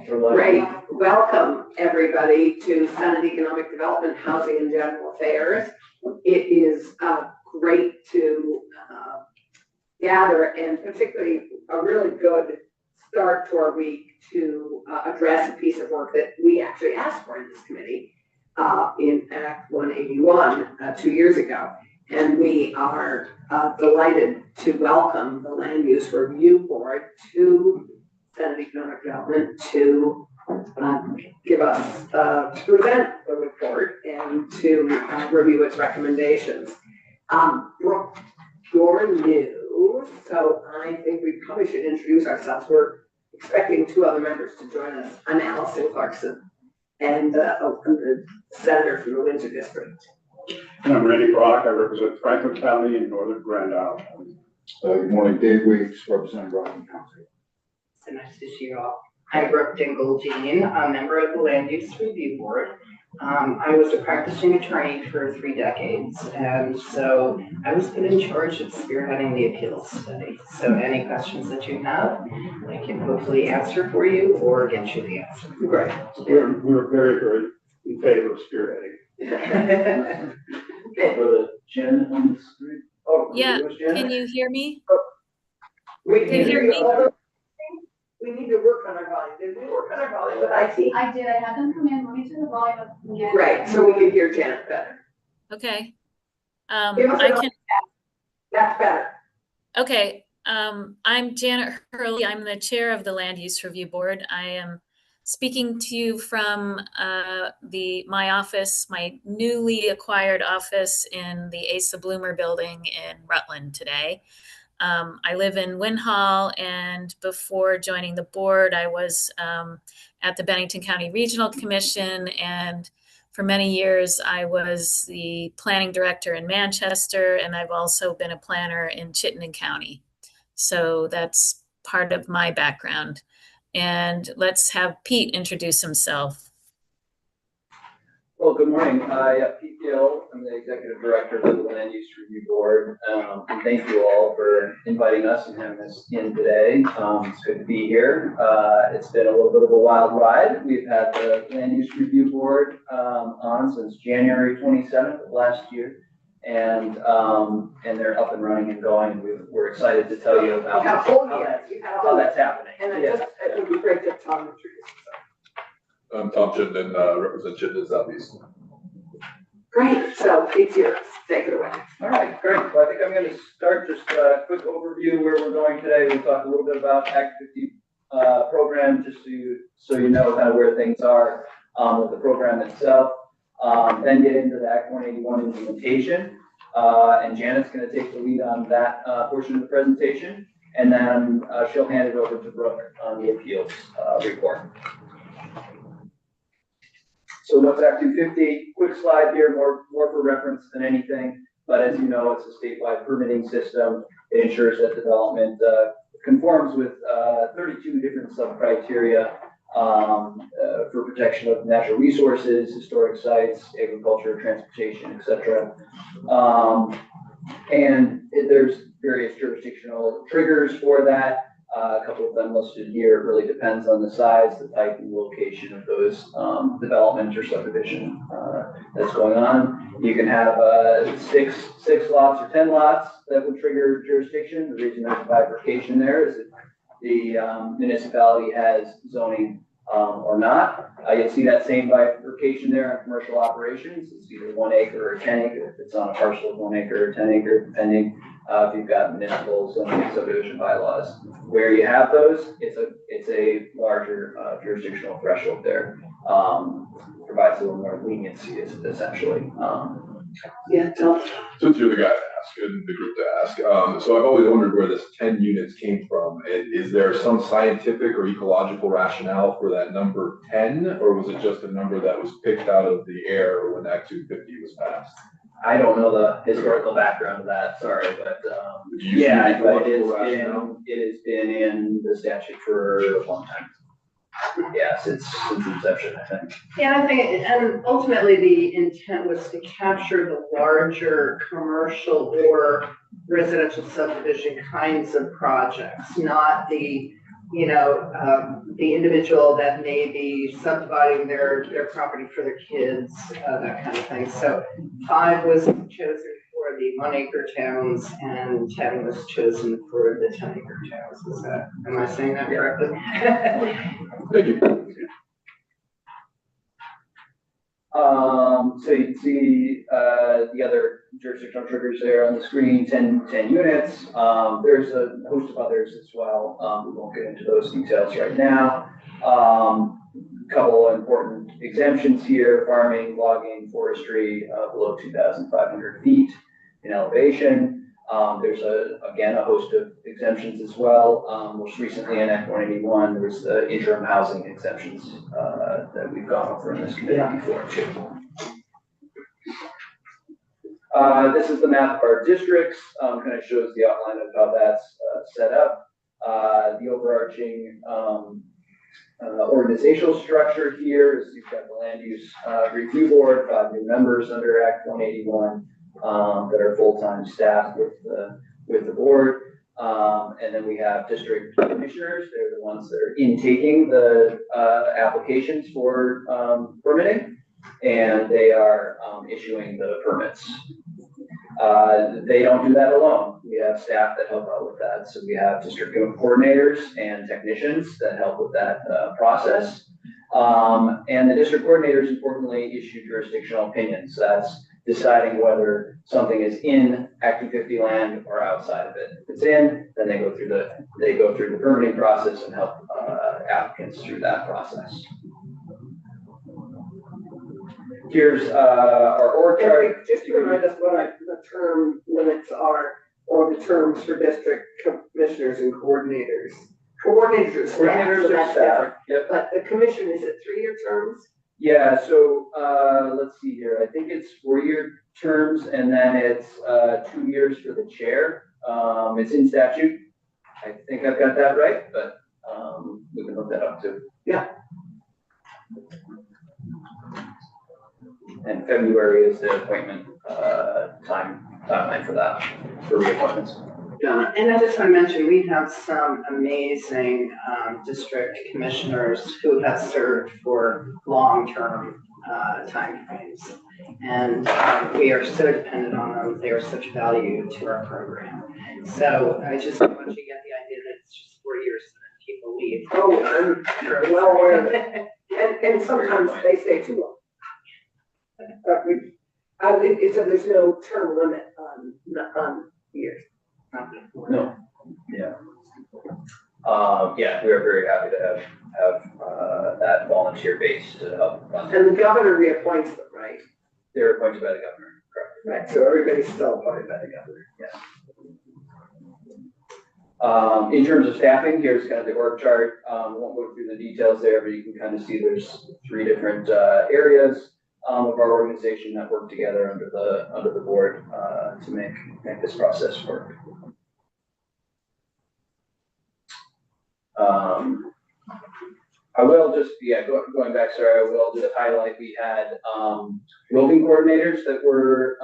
Great. Welcome, everybody, to Senate Economic Development, Housing and General Affairs. It is great to gather, and particularly a really good start to our week to address a piece of work that we actually asked for in this committee in Act 181 2 years ago. And we are delighted to welcome the Land Use Review Board to Senate Economic Development to give us, to present the report and to review its recommendations. Brooke, you're new, so I think we probably should introduce ourselves. We're expecting 2 other members to join us. I'm Allison Clarkson, and I'm the senator from the Windsor District. And I'm Randy Brock. I represent Franklin County and Northern Grand Isle County. Good morning, Dave Weeks, representing Rockland County. So nice to see you all. I'm Brooke Dingle-Jean, a member of the Land Use Review Board. I was a practicing attorney for 3 decades, and so I was put in charge of spearheading the appeals study. So any questions that you have, I can hopefully answer for you or get you the answer. Great. We're very, very in favor of spearheading. For Jen on the screen. Oh, yeah, can you hear me? We can hear me. We need to work on our volume. Did we work on our volume with IT? I did. I had them come in. Let me turn the volume up again. Right, so we can hear Janet better. Okay. That's better. Okay. I'm Janet Hurley. I'm the chair of the Land Use Review Board. I am speaking to you from my office, my newly acquired office in the Asa Bloomer building in Rutland today. I live in Winhall, and before joining the board, I was at the Bennington County Regional Commission, and for many years, I was the planning director in Manchester, and I've also been a planner in Chittenden County. So that's part of my background. And let's have Pete introduce himself. Well, good morning. Pete Gill. I'm the executive director of the Land Use Review Board. And thank you all for inviting us and having us in today. It's good to be here. It's been a little bit of a wild ride. We've had the Land Use Review Board on since January 27th of last year. And they're up and running and going. We're excited to tell you about how that's happening. And it would be great to Tom introduce himself. I'm Tom Chittenden, represent Chittenden Southeast. Great, so it's yours. Take it away. All right, great. Well, I think I'm going to start just a quick overview where we're going today. We'll talk a little bit about Act 50 program, just so you know kind of where things are with the program itself. Then get into the Act 181 implementation. And Janet's going to take the lead on that portion of the presentation. And then she'll hand it over to Brooke on the appeals report. So what's Act 250? Quick slide here, more for reference than anything. But as you know, it's a statewide permitting system. It ensures that development conforms with 32 different sub-criteria for protection of natural resources, historic sites, agriculture, transportation, etc. And there's various jurisdictional triggers for that. A couple of them listed here. It really depends on the size, the type, and location of those development or subdivision that's going on. You can have six lots or 10 lots that would trigger jurisdiction. The reason there's a bifurcation there is that the municipality has zoning or not. You'll see that same bifurcation there on commercial operations. It's either 1 acre or 10 acre. If it's on a parcel of 1 acre or 10 acre, depending if you've got municipal zoning subdivision bylaws. Where you have those, it's a larger jurisdictional threshold there. Provides a little more leniency, essentially. Yeah, Since you're the guy to ask and the group to ask, so I've always wondered where this 10 units came from. Is there some scientific or ecological rationale for that number 10, or was it just a number that was picked out of the air when Act 250 was passed? I don't know the historical background of that, sorry, but yeah, but it has been in the statute for a long time. Yeah, since inception, I think. Yeah, I think, and ultimately the intent was to capture the larger commercial or residential subdivision kinds of projects, not the the individual that may be subdividing their property for their kids, that kind of thing. So 5 was chosen for the 1 acre towns and 10 was chosen for the 10 acre towns. Am I saying that correctly? Thank you. So you can see, the other jurisdictional triggers there on the screen, 10 units. There's a host of others as well. We won't get into those details right now. Couple important exemptions here: farming, logging, forestry, below 2,500 feet in elevation. There's again, a host of exemptions as well. Most recently in Act 181, there was the interim housing exemptions, that we've gone over in this committee before too. This is the map of our districts, kind of shows the outline of how that's set up. The overarching organizational structure here is you've got the Land Use Review Board, 5 new members under Act 181 that are full-time staff with the board. And then we have district commissioners. They're the ones that are intaking the applications for permitting, and they are issuing the permits. They don't do that alone. We have staff that help out with that. So we have district coordinators and technicians that help with that process. And the district coordinators importantly issue jurisdictional opinions. That's deciding whether something is in Act 250 land or outside of it. If it's in, then they go through the permitting process and help applicants through that process. Here's our org chart. Just to remind us what the term limits are, or the terms for district commissioners and coordinators. Coordinators are staff, so that's different. Yep. But the commission, is it 3-year terms? Yeah, so let's see here. I think it's 4-year terms, and then it's 2 years for the chair. It's in statute. I think I've got that right, but we can look that up too. Yeah. And February is the appointment timeline for that, for reappointments. And I just want to mention, we have some amazing district commissioners who have served for long-term timeframes. And we are so dependent on them. They are such value to our program. So I just want you to get the idea that it's just 4 years that people leave. Oh, I'm well aware of it. And sometimes they stay too long. So there's no term limit on years. No. Yeah. Yeah, we are very happy to have that volunteer base to help run. And the governor reappoints them, right? They're appointed by the governor, correct? Right, so everybody's still appointed by the governor. Yes. In terms of staffing, here's kind of the org chart. Won't go through the details there, but you can kind of see there's 3 different areas of our organization that work together under the board to make this process work. I will just, going back, sorry, I will just highlight, we had roving coordinators that were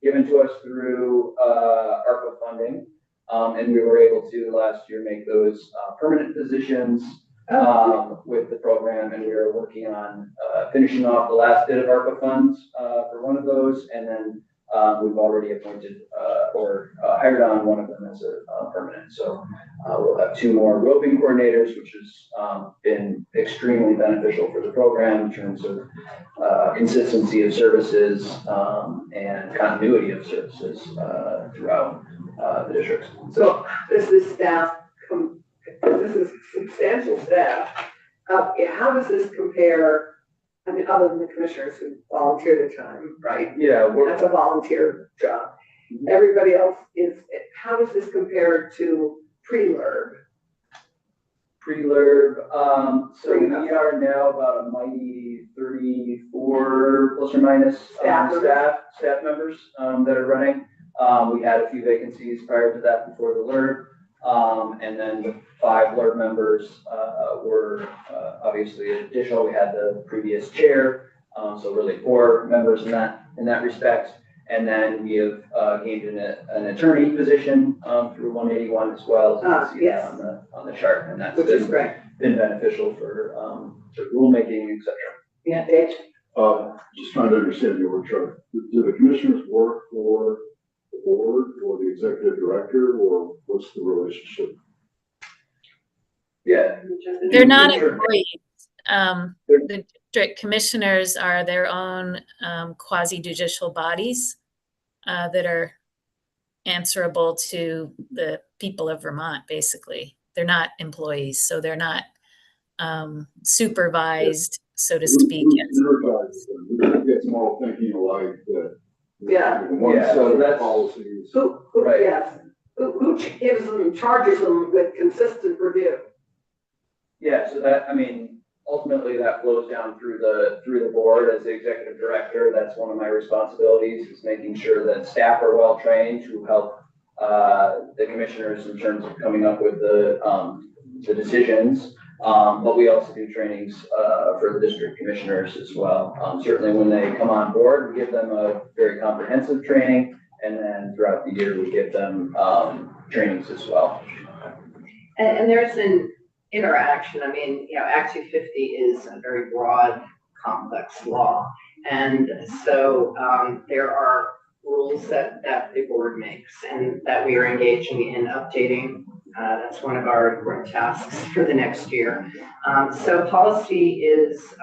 given to us through ARPA funding. And we were able to last year make those permanent positions with the program, and we are working on finishing off the last bit of ARPA funds for one of those, and then we've already appointed or hired on one of them as a permanent. So we'll have 2 more roving coordinators, which has been extremely beneficial for the program in terms of consistency of services and continuity of services throughout the districts. So this is staff, this is substantial staff. How does this compare, I mean, other than the commissioners who volunteer their time, right? Yeah, That's a volunteer job. Everybody else is, how does this compare to pre-LRB? Pre-LRB, so we are now about a mighty 34 plus or minus staff members that are running. We had a few vacancies prior to that before the LRB. And then the 5 LRB members were obviously additional. We had the previous chair, so really 4 members in that respect. And then we have, gained an attorney position, through 181 as well. As you can see Yes. that on the chart, and that's Which is great. been beneficial for rulemaking, et cetera. Yeah, Dave? Just trying to understand the org chart. Do the commissioners work for the board or the executive director, or what's the relationship? Yeah. They're not Sure. employees. The district commissioners are their own quasi judicial bodies that are answerable to the people of Vermont, basically. They're not employees, so they're not supervised, so to speak. Who gets more thinking alike that? Yeah. One Yeah, set so of that's- policies. Who, Right. yes, who gives them, charges them with consistent review? Yeah, so that, I mean, ultimately that flows down through the board as the executive director. That's one of my responsibilities, is making sure that staff are well trained to help the commissioners in terms of coming up with the decisions. But we also do trainings for the district commissioners as well. Certainly when they come on board, we give them a very comprehensive training, and then throughout the year, we give them trainings as well. And there's an interaction. I mean, Act 250 is a very broad, complex law. And so there are rules that the board makes and that we are engaging in updating. That's one of our important tasks for the next year. So policy is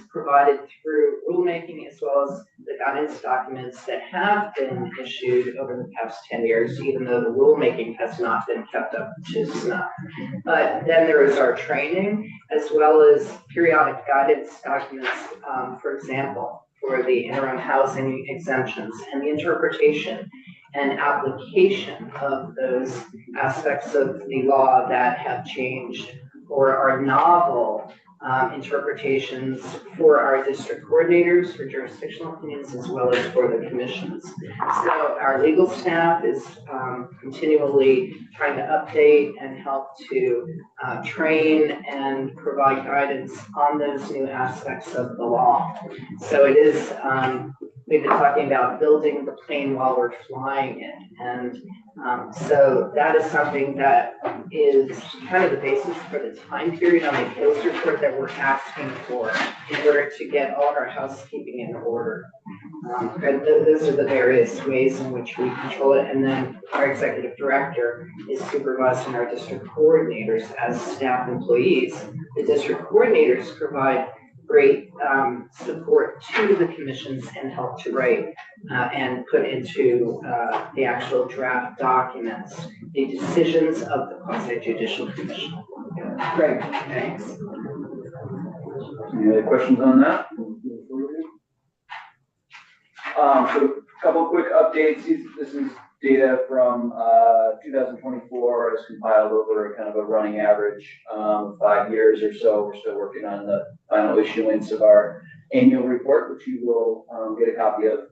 provided through rulemaking as well as the guidance documents that have been issued over the past 10 years, even though the rulemaking has not been kept up to snuff. But then there is our training as well as periodic guidance documents, for example, for the interim housing exemptions and the interpretation and application of those aspects of the law that have changed or are novel interpretations for our district coordinators, for jurisdictional opinions, as well as for the commissions. So our legal staff is continually trying to update and help to train and provide guidance on those new aspects of the law. So it is, we've been talking about building the plane while we're flying it. And so that is something that is kind of the basis for the time period on the appeals report that we're asking for in order to get all of our housekeeping in order. And those are the various ways in which we control it. And then our executive director is supervising our district coordinators as staff employees. The district coordinators provide great support to the commissions and help to write and put into the actual draft documents the decisions of the quasi-judicial commission. Great, thanks. Any other questions on that? So a couple of quick updates. This is data from 2024. It's compiled over kind of a running average 5 years or so. We're still working on the final issuance of our annual report, which you will get a copy of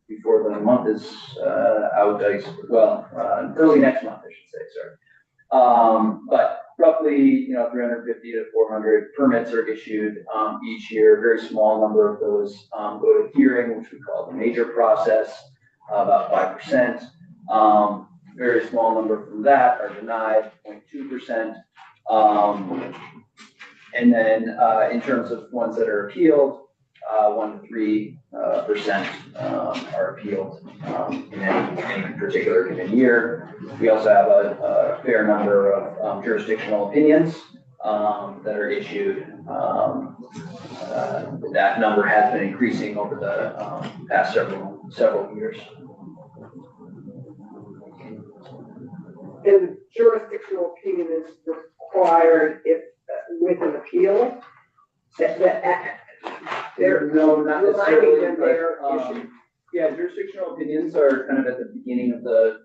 before the month is out. Early next month, I should say. Sorry. But roughly, 350 to 400 permits are issued each year. A very small number of those go to hearing, which we call the major process, about 5%. Very small number from that are denied, 0.2%. And then in terms of ones that are appealed, 1 to 3% are appealed in any particular given year. We also have a fair number of jurisdictional opinions that are issued. That number has been increasing over the past several years. And jurisdictional opinion is required if with an appeal that they're No, not necessarily, reminding them they're but, issued. yeah, jurisdictional opinions are kind of at the beginning of the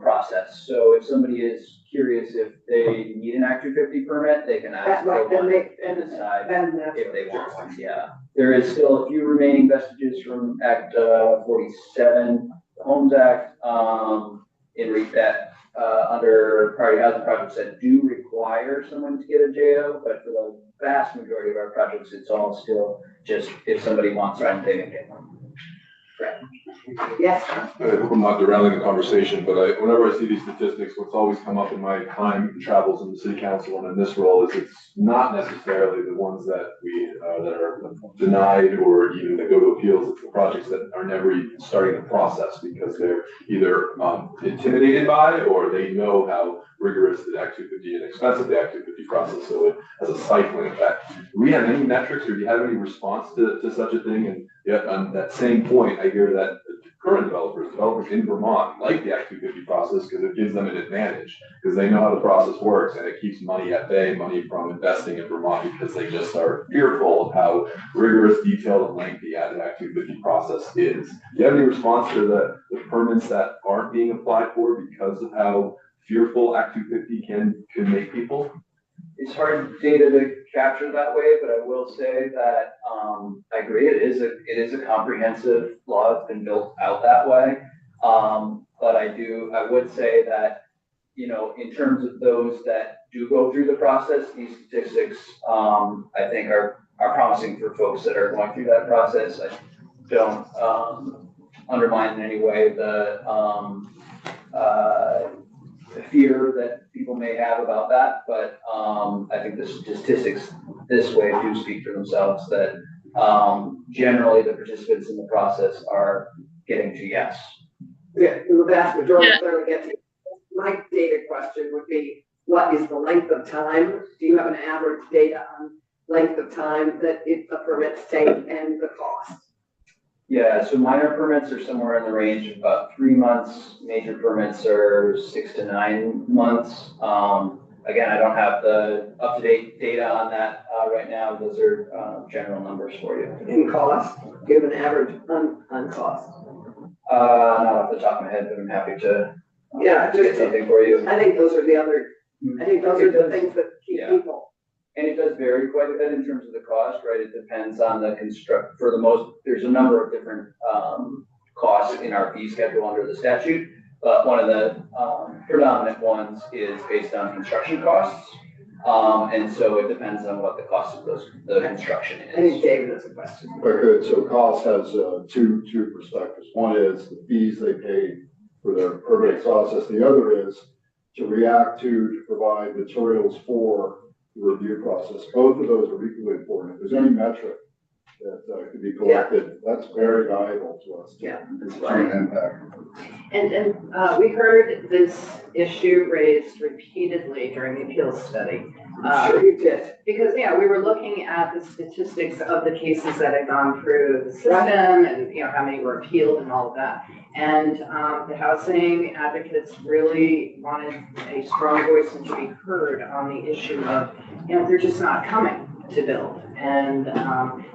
process. So if somebody is curious if they need an Act 250 permit, they can ask That's for right, then one they, and and decide that's. if they want one, yeah. There is still a few remaining vestiges from Act 47, the Homes Act, under priority housing projects that do require someone to get a JO, but for the vast majority of our projects, it's all still just if somebody wants one, they can get one. Yes, I hope I'm not derailing the conversation, but whenever I see these statistics, what's always come up in my time and travels in the city council and in this role is it's not necessarily the ones that that are denied or even that go to appeals. It's the projects that are never even starting the process because they're either intimidated by or they know how rigorous the Act 250 and expensive the Act 250 process, so it has a cycling effect. Do we have any metrics or do you have any response to such a thing? And yet on that same point, I hear that current developers in Vermont like the Act 250 process because it gives them an advantage because they know how the process works and it keeps money at bay, money from investing in Vermont because they just are fearful of how rigorous, detailed, and lengthy the Act 250 process is. Do you have any response to the permits that aren't being applied for because of how fearful Act 250 can make people? It's hard data to capture that way, but I will say that, I agree, it is a comprehensive law. It's been built out that way. But I would say that, you know, in terms of those that do go through the process, these statistics, I think are promising for folks that are going through that process. I don't, undermine in any way the fear that people may have about that, but I think the statistics this way do speak for themselves that generally the participants in the process are getting to yes. yeah, the vast majority Yeah. clearly get to. My data question would be, what is the length of time? Do you have an average data on length of time that the permits take and the cost? Yeah, so minor permits are somewhere in the range of about 3 months. Major permits are 6 to 9 months. Again, I don't have the up-to-date data on that right now. Those are general numbers for you. In cost, give an average on cost. Not off the top of my head, but I'm happy to Yeah, get just, something for you. I think those are the other, I think those are the things that keep Yeah. people. And it does vary quite a bit in terms of the cost, right? It depends on the for the most, there's a number of different costs in our fee schedule under the statute. But one of the predominant ones is based on construction costs. And so it depends on what the cost of the construction I think is. David has a question. Okay, so cost has two perspectives. One is the fees they pay for their permit process. The other is to react to provide materials for the review process. Both of those are equally important. If there's any metric that could be collected, that's very valuable to us. Yeah, that's To right. impact. And we heard this issue raised repeatedly during the appeals study. I'm sure you did. Because, yeah, we were looking at the statistics of the cases that had gone through the system and, you know, how many were appealed and all of that. And the housing advocates really wanted a strong voice and to be heard on the issue of, you know, they're just not coming to build. And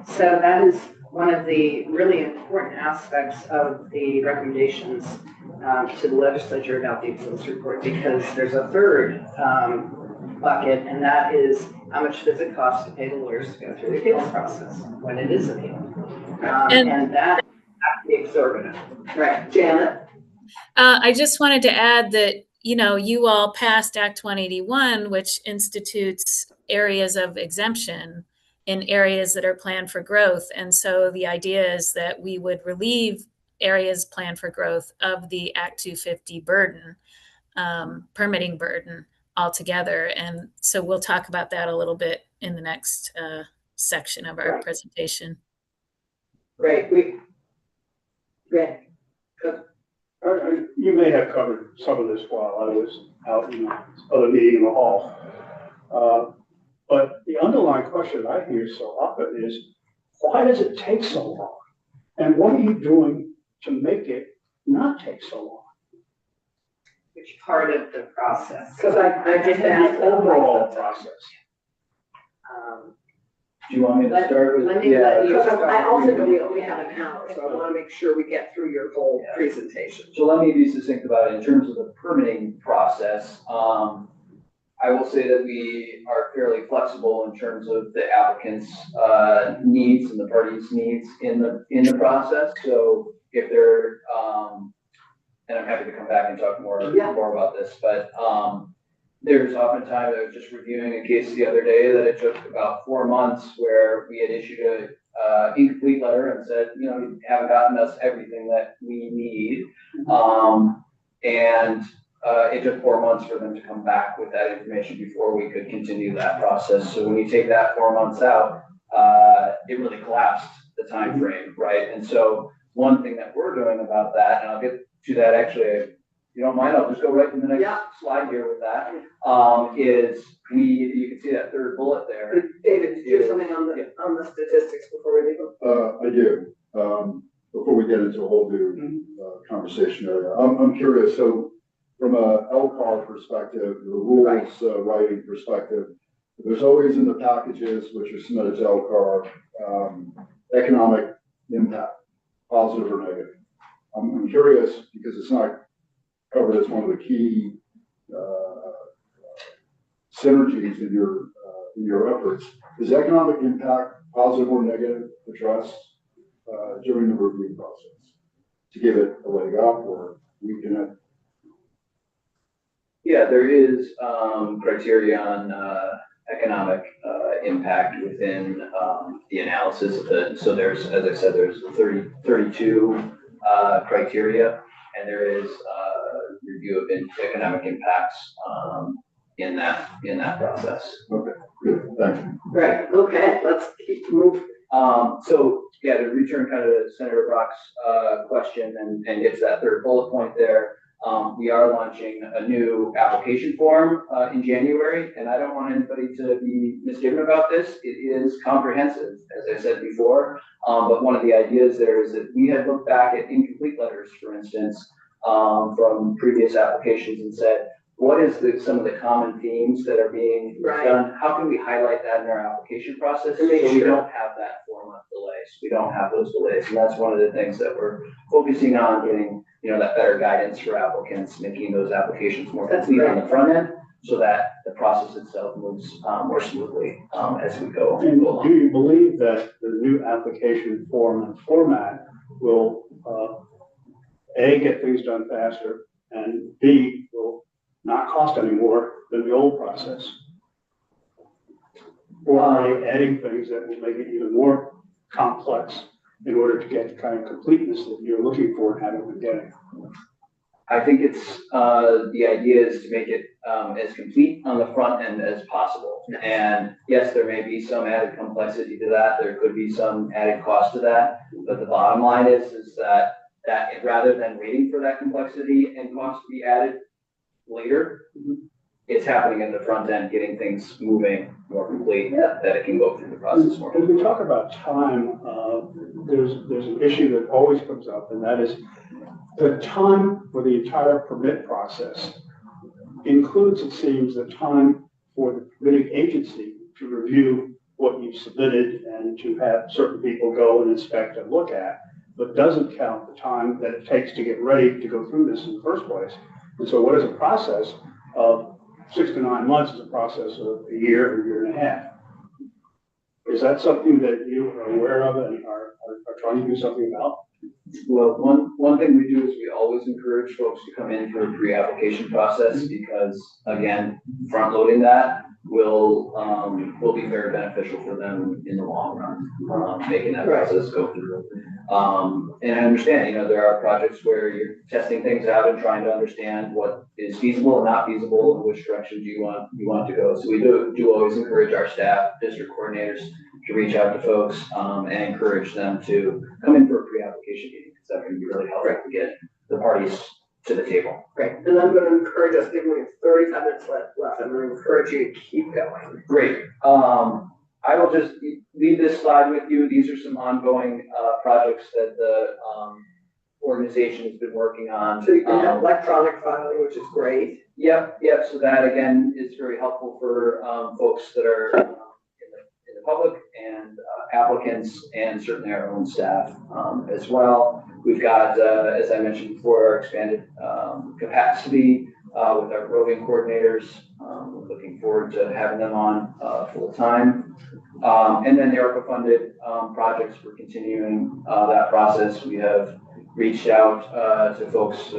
so that is one of the really important aspects of the recommendations to the legislature about the appeals report, because there's a third bucket, and that is how much does it cost to pay the lawyers to go through the appeals process when it is appealed. And that has to be exorbitant. Right, Janet? I just wanted to add that, you know, you all passed Act 181, which institutes areas of exemption in areas that are planned for growth. And so the idea is that we would relieve areas planned for growth of the Act 250 burden, permitting burden altogether. And so we'll talk about that a little bit in the next section of our presentation. Great, Greg. You may have covered some of this while I was out in the other meeting in the hall. But the underlying question I hear so often is, why does it take so long? And what are you doing to make it not take so long? Which part of the process? Because I just asked The overall process. Do you want me to start with? let me let you- Because I also know we only have an hour, so I want to make sure we get through your whole presentation. So let me be succinct about it. In terms of the permitting process, I will say that we are fairly flexible in terms of the applicant's needs and the parties' needs in the process. So if they're, and I'm happy to come back and talk more about this, but there's oftentimes, I was just reviewing a case the other day that it took about 4 months where we had issued incomplete letter and said, you know, you haven't gotten us everything that we need. It took 4 months for them to come back with that information before we could continue that process. So when you take that 4 months out, it really collapsed the time frame, right? And so one thing that we're doing about that, and I'll get to that actually, if you don't mind, I'll just go right to the next slide here with that, is you can see that third bullet there. David, did you have something on the statistics before we leave? I do. Before we get into a whole new conversation area, I'm curious. So, from a LCAR perspective, the rules writing perspective, there's always in the packages which are submitted to LCAR economic impact, positive or negative. I'm curious because it's not covered as one of the key synergies in your efforts. Is economic impact positive or negative addressed during the review process to give it a leg up or weaken it? Yeah, there is criteria on economic impact within the analysis of it. So there's, as I said, there's 32 criteria, and there is review of economic impacts in that process. Okay, good, thank you. Right, okay, let's keep moving. So yeah, to return kind of to Senator Brock's question and get to that third bullet point there, we are launching a new application form in January, and I don't want anybody to be misgiven about this. It is comprehensive, as I said before, but one of the ideas there is that we had looked back at incomplete letters, for instance, from previous applications and said, what is some of the common themes that are being done? How can we highlight that in our application process so we don't have that 4-month delay, so we don't have those delays? And that's one of the things that we're focusing on, getting, you know, that better guidance for applicants, making those applications more complete on the front end so that the process itself moves more smoothly as we go And along. do you believe that the new application form and format will, A, get things done faster, and B, will not cost any more than the old process? Or are you adding things that will make it even more complex in order to get the kind of completeness that you're looking for and haven't been getting? I think it's, the idea is to make it as complete on the front end as possible. And yes, there may be some added complexity to that. There could be some added cost to that. But the bottom line is that rather than waiting for that complexity and cost to be added later, it's happening at the front end, getting things moving more complete, that it can go through the process more. As we talk about time, there's an issue that always comes up, and that is the time for the entire permit process includes, it seems, the time for the permitting agency to review what you've submitted and to have certain people go and inspect and look at, but doesn't count the time that it takes to get ready to go through this in the first place. And so what is a process of 6 to 9 months is a process of a year and a half. Is that something that you are aware of and are trying to do something about? Well, one thing we do is we always encourage folks to come in for a pre-application process because, again, front loading that will be very beneficial for them in the long run, making that process go through. And I understand, you know, there are projects where you're testing things out and trying to understand what is feasible and not feasible and which direction you want to go. So we do always encourage our staff, district coordinators, to reach out to folks and encourage them to come in for a pre-application meeting because that can be really helpful to get the parties to the table. Great, and I'm gonna encourage us, given we have 35 minutes left, I'm gonna encourage you to keep going. Great. I will just leave this slide with you. These are some ongoing projects that the organization has been working on. So you can have electronic filing, which is great. Yep. So that again is very helpful for folks that are in the public and applicants and certainly our own staff as well. We've got, as I mentioned before, our expanded capacity with our roving coordinators. We're looking forward to having them on full time. And then the ARPA funded projects, we're continuing that process. We have reached out to folks,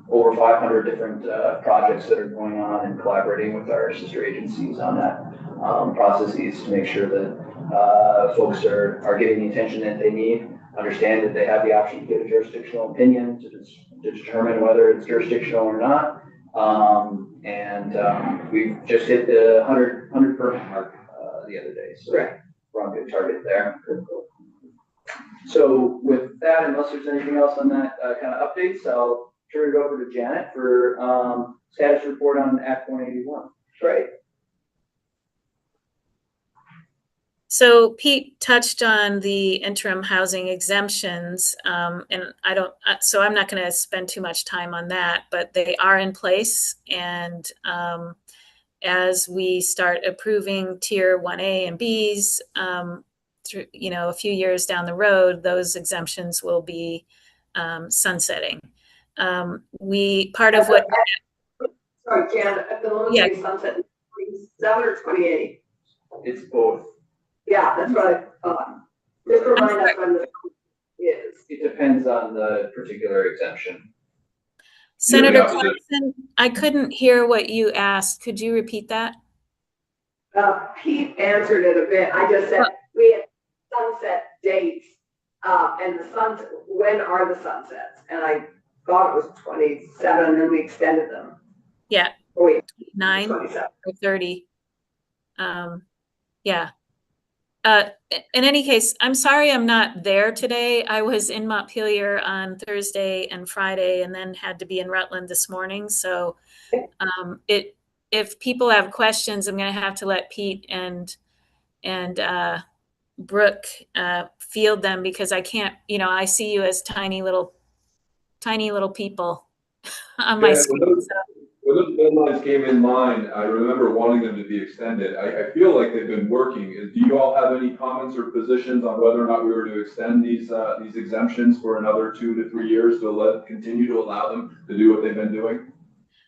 over 500 different projects that are going on and collaborating with our sister agencies on that processes to make sure that folks are getting the attention that they need, understand that they have the option to get a jurisdictional opinion to determine whether it's jurisdictional or not. We've just hit the 100 permit mark the other day, so Right. we're on good target there. So with that, unless there's anything else on that kind of updates, I'll turn it over to Janet for status report on Act 181. Right. So Pete touched on the interim housing exemptions, and so I'm not going to spend too much time on that, but they are in place. And as we start approving tier 1A and Bs, through, a few years down the road, those exemptions will be sunsetting. Part of what. Sorry, Janet, the limited sunset is 27 or 28? It's both. Yeah, that's what I thought. Just remind us when the is. It depends on the particular exemption. Senator Yeah, Clarkson, I couldn't hear what you asked. Could you repeat that? Pete answered it a bit. I just said we had sunset dates, and when are the sunsets? And I thought it was 27, and we extended them. Yeah. Oh, wait, 9 27. or 30. Yeah. In any case, I'm sorry I'm not there today. I was in Montpelier on Thursday and Friday, and then had to be in Rutland this morning. So if people have questions, I'm going to have to let Pete and Brooke field them, because I can't, I see you as tiny little people on my screen. When those deadlines came in line, I remember wanting them to be extended. I feel like they've been working. Do you all have any comments or positions on whether or not we were to extend these exemptions for another 2 to 3 years to continue to allow them to do what they've been doing?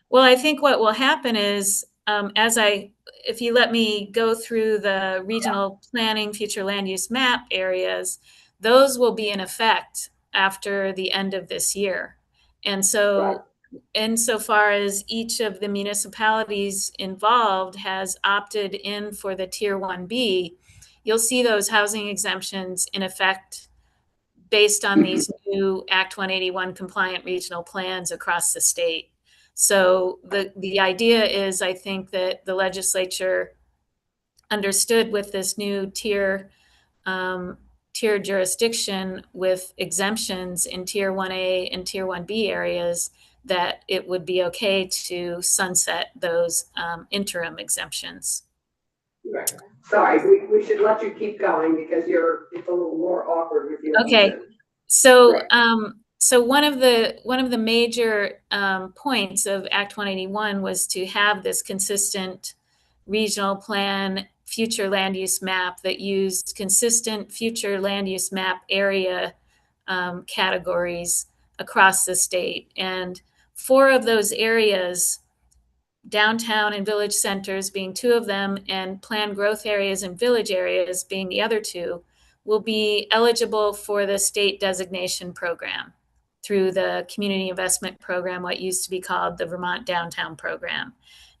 Well, I think what will happen is, if you let me go through the regional planning future land use map areas, those will be in effect after the end of this year. And so insofar as each of the municipalities involved has opted in for the tier 1B, you'll see those housing exemptions in effect based on these new Act 181 compliant regional plans across the state. So the idea is, I think, that the legislature understood with this new tier jurisdiction with exemptions in tier 1A and tier 1B areas, that it would be okay to sunset those interim exemptions. Right. Sorry, we should let you keep going, because it's a little more awkward with you. Okay. So Right. so one of the major points of Act 181 was to have this consistent regional plan future land use map that used consistent future land use map area categories across the state. And 4 of those areas, downtown and village centers being 2 of them, and planned growth areas and village areas being the other 2, will be eligible for the state designation program through the Community Investment Program, what used to be called the Vermont Downtown Program.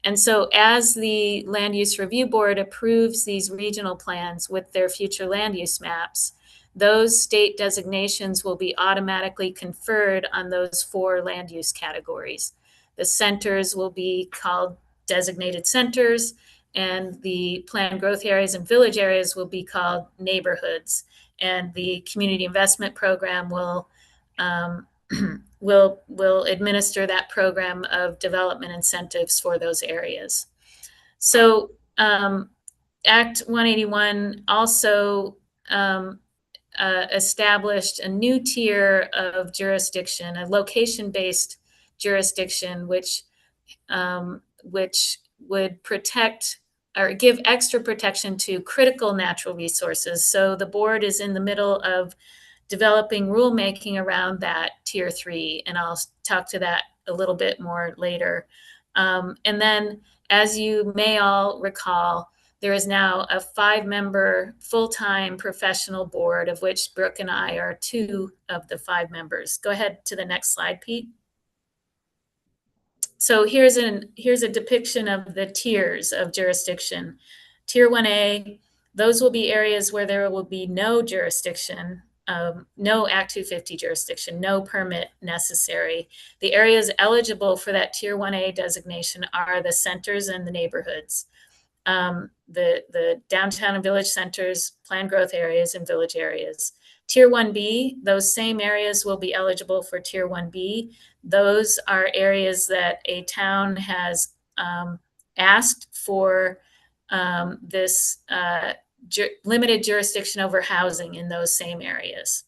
And so as the Land Use Review Board approves these regional plans with their future land use maps, those state designations will be automatically conferred on those 4 land use categories. The centers will be called designated centers, and the planned growth areas and village areas will be called neighborhoods. And the Community Investment Program will administer that program of development incentives for those areas. So Act 181 also established a new tier of jurisdiction, a location-based jurisdiction, which would protect or give extra protection to critical natural resources. So the board is in the middle of developing rulemaking around that tier 3, and I'll talk to that a little bit more later. And then, as you may all recall, there is now a 5-member full-time professional board, of which Brooke and I are 2 of the 5 members. Go ahead to the next slide, Pete. So here's a depiction of the tiers of jurisdiction. Tier 1A those will be areas where there will be no jurisdiction, no Act 250 jurisdiction, no permit necessary. The areas eligible for that Tier 1A designation are the centers and the neighborhoods. The downtown and village centers, planned growth areas, and village areas. Tier 1B, those same areas will be eligible for Tier 1B. Those are areas that a town has asked for this limited jurisdiction over housing in those same areas.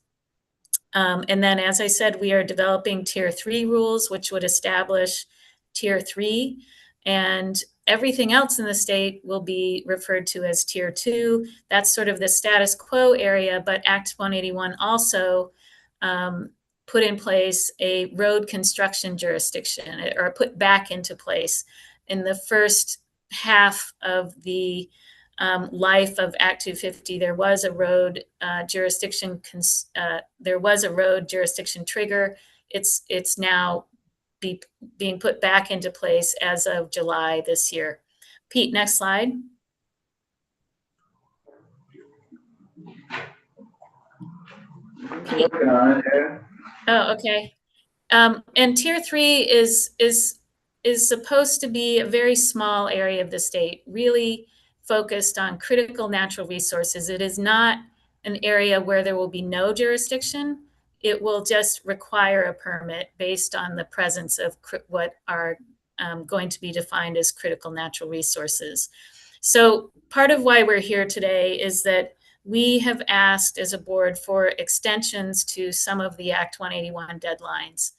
And then, as I said, we are developing Tier 3 rules, which would establish Tier 3, and everything else in the state will be referred to as Tier 2. That's sort of the status quo area, but Act 181 also put in place a road construction jurisdiction, or put back into place. In the first half of the life of Act 250, there was a road jurisdiction. There was a road jurisdiction trigger. It's now being put back into place as of July this year. Pete, next slide. Working on it, yeah. Oh, okay. And Tier 3 is supposed to be a very small area of the state, really focused on critical natural resources. It is not an area where there will be no jurisdiction. It will just require a permit based on the presence of what are going to be defined as critical natural resources. So part of why we're here today is that we have asked as a board for extensions to some of the Act 181 deadlines.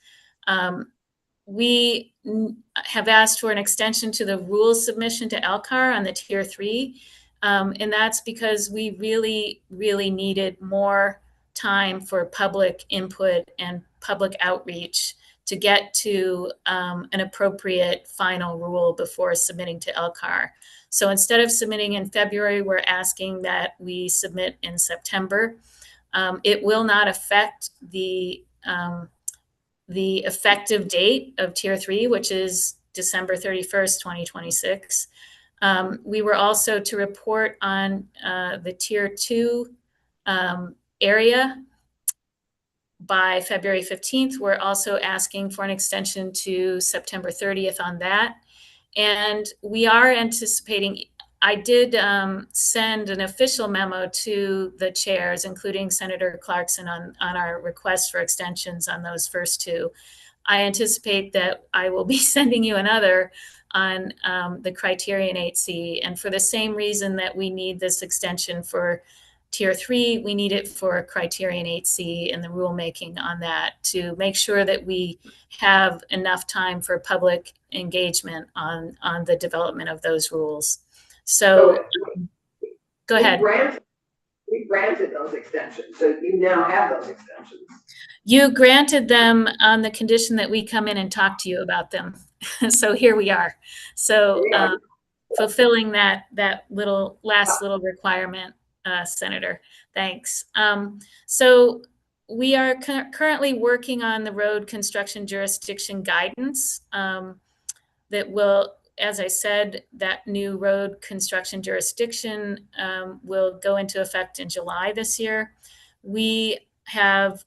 We have asked for an extension to the rules submission to LCAR on the Tier 3, and that's because we really, really needed more time for public input and public outreach to get to an appropriate final rule before submitting to LCAR. So instead of submitting in February, we're asking that we submit in September. It will not affect the effective date of Tier 3, which is December 31st, 2026. We were also to report on the Tier 2 area by February 15th. We're also asking for an extension to September 30th on that. And we are anticipating, I did send an official memo to the chairs, including Senator Clarkson, on our request for extensions on those first two. I anticipate that I will be sending you another on the Criterion 8C. And for the same reason that we need this extension for Tier 3, we need it for Criterion 8C and the rulemaking on that to make sure that we have enough time for public engagement on the development of those rules. So go ahead. We granted those extensions, so you now have those extensions. You granted them on the condition that we come in and talk to you about them. So here we are. So fulfilling that last little requirement. Senator, thanks. So we are currently working on the road construction jurisdiction guidance that will, as I said, that new road construction jurisdiction will go into effect in July this year. We have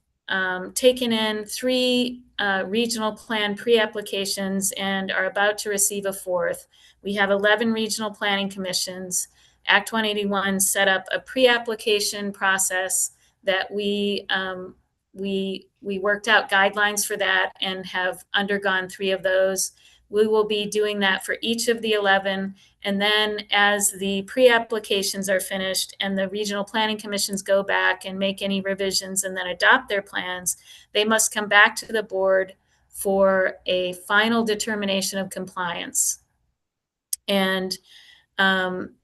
taken in 3 regional plan pre-applications and are about to receive a 4th. We have 11 regional planning commissions. Act 181 set up a pre-application process that we worked out guidelines for that and have undergone 3 of those. We will be doing that for each of the 11. And then as the pre-applications are finished and the regional planning commissions go back and make any revisions and then adopt their plans, they must come back to the board for a final determination of compliance. And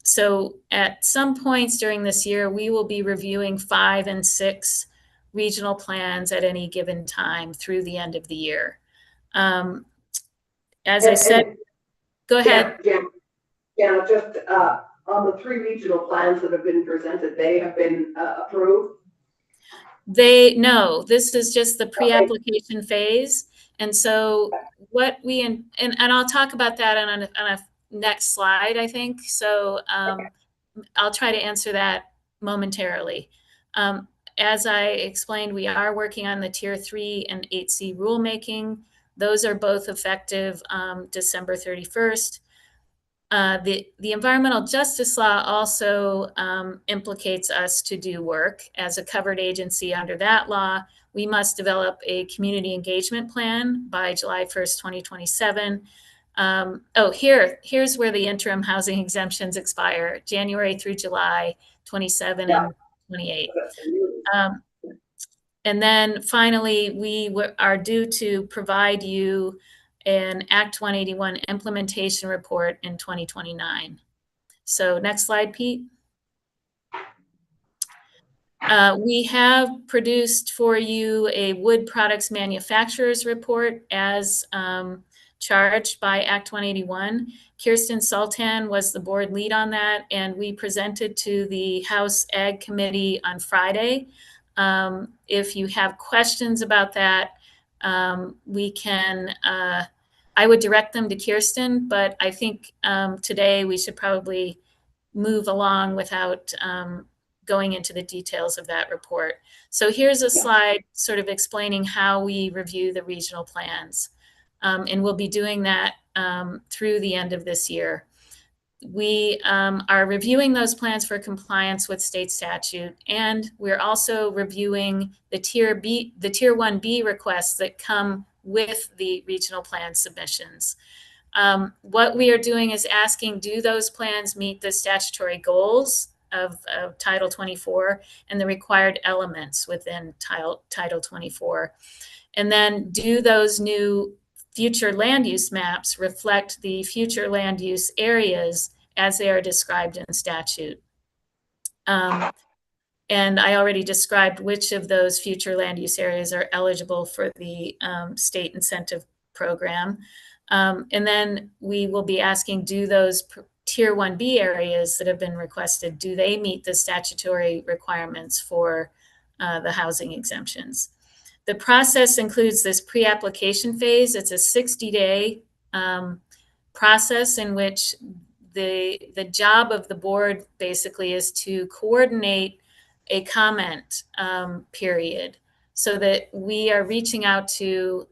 so at some points during this year, we will be reviewing 5 and 6 regional plans at any given time through the end of the year. As I said, go ahead. Yeah, just on the 3 regional plans that have been presented, they have been approved? No, this is just the pre-application phase. And so what we, and I'll talk about that on a next slide, I think. So I'll try to answer that momentarily. As I explained, we are working on the Tier 3 and 8C rulemaking. Those are both effective December 31st. The environmental justice law also implicates us to do work. As a covered agency under that law, we must develop a community engagement plan by July 1st, 2027. Here's where the interim housing exemptions expire, January through July 27 and 28. And then finally, we are due to provide you an Act 181 implementation report in 2029. So next slide, Pete. We have produced for you a wood products manufacturers report as charged by Act 181. Kirsten Sultan was the board lead on that, and we presented to the House Ag Committee on Friday. If you have questions about that, we can, I would direct them to Kirsten, but I think today we should probably move along without going into the details of that report. So here's a slide sort of explaining how we review the regional plans. And we'll be doing that through the end of this year. We are reviewing those plans for compliance with state statute, and we're also reviewing the Tier 1B requests that come with the regional plan submissions. What we are doing is asking, do those plans meet the statutory goals of Title 24 and the required elements within Title 24? And then do those new future land use maps reflect the future land use areas as they are described in statute? And I already described which of those future land use areas are eligible for the state incentive program. And then we will be asking, do those Tier 1B areas that have been requested, do they meet the statutory requirements for the housing exemptions? The process includes this pre-application phase. It's a 60-day process in which the job of the board basically is to coordinate a comment period so that we are reaching out to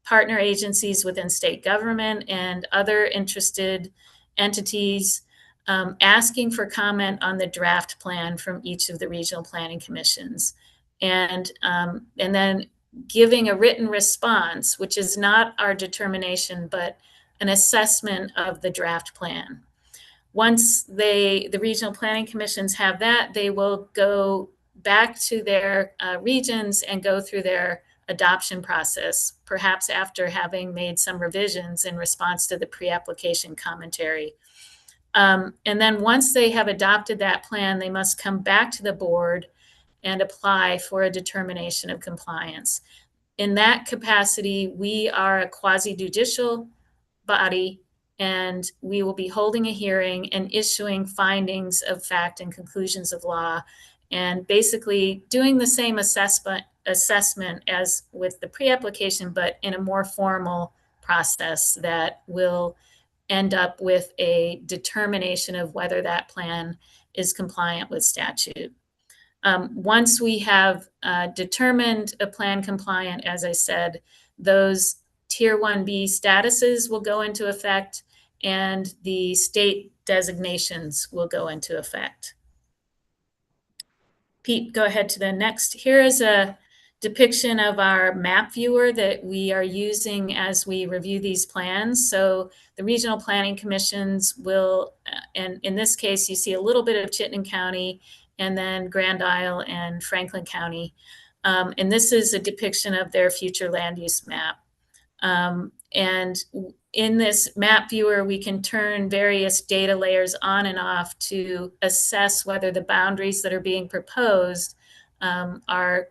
partner agencies within state government and other interested entities, asking for comment on the draft plan from each of the regional planning commissions. And then giving a written response, which is not our determination, but an assessment of the draft plan. Once the regional planning commissions have that, they will go back to their regions and go through their adoption process, perhaps after having made some revisions in response to the pre-application commentary. And then once they have adopted that plan, they must come back to the board and apply for a determination of compliance. In that capacity, we are a quasi-judicial body, and we will be holding a hearing and issuing findings of fact and conclusions of law, and basically doing the same assessment as with the pre-application, but in a more formal process that will end up with a determination of whether that plan is compliant with statute. Once we have determined a plan compliant, as I said, those Tier 1B statuses will go into effect and the state designations will go into effect. Pete, go ahead to the next. Here is a depiction of our map viewer that we are using as we review these plans. So the regional planning commissions will, and in this case, you see a little bit of Chittenden County and then Grand Isle and Franklin County. And this is a depiction of their future land use map. And in this map viewer, we can turn various data layers on and off to assess whether the boundaries that are being proposed are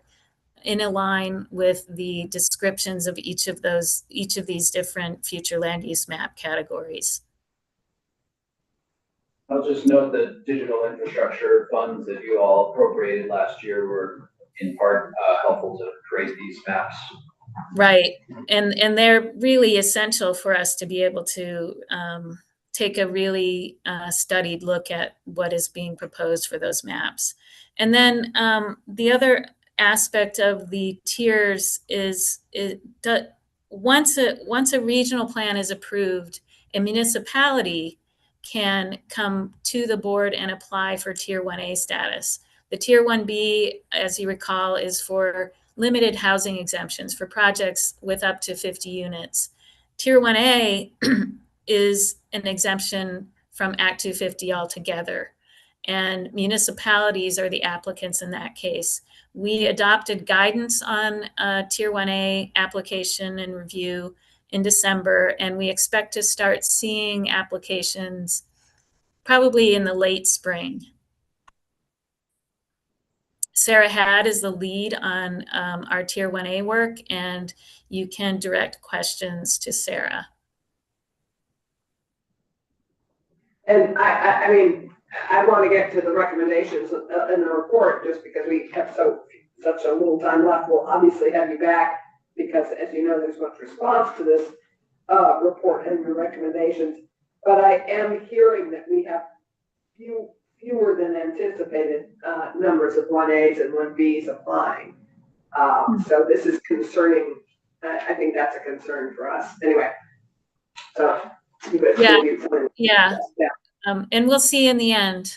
in a line with the descriptions of each of these different future land use map categories. I'll just note that digital infrastructure funds that you all appropriated last year were in part helpful to create these maps. Right, and they're really essential for us to be able to take a really studied look at what is being proposed for those maps. And then the other aspect of the tiers is once a regional plan is approved, a municipality can come to the board and apply for Tier 1A status. The Tier 1B, as you recall, is for limited housing exemptions for projects with up to 50 units. Tier 1A is an exemption from Act 250 altogether, and municipalities are the applicants in that case. We adopted guidance on Tier 1A application and review in December, and we expect to start seeing applications probably in the late spring. Sarah Hadd is the lead on our Tier 1A work, and you can direct questions to Sarah. And I mean, I want to get to the recommendations in the report just because we have such a little time left. We'll obviously have you back because, as you know, there's much response to this report and the recommendations. But I am hearing that we have fewer than anticipated numbers of 1As and 1Bs applying. So this is concerning. I think that's a concern for us. Anyway, so yeah. And we'll see in the end.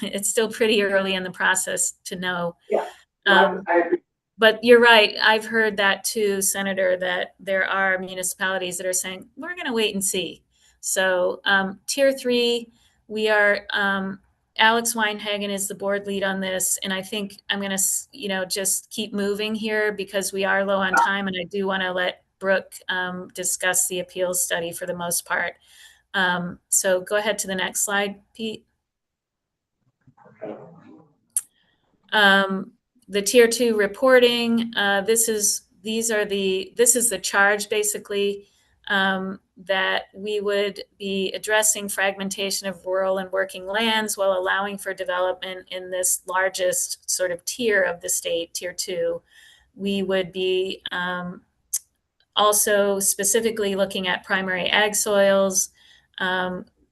It's still pretty early in the process to know. Yeah, I agree. But you're right. I've heard that too, Senator, that there are municipalities that are saying, we're going to wait and see. So Tier 3, we are, Alex Weinhagen is the board lead on this. And I think I'm going to, just keep moving here because we are low on time. And I do want to let Brooke discuss the appeals study for the most part. So go ahead to the next slide, Pete. The Tier 2 reporting, this is the charge basically, that we would be addressing fragmentation of rural and working lands while allowing for development in this largest sort of tier of the state, Tier 2. We would be also specifically looking at primary ag soils,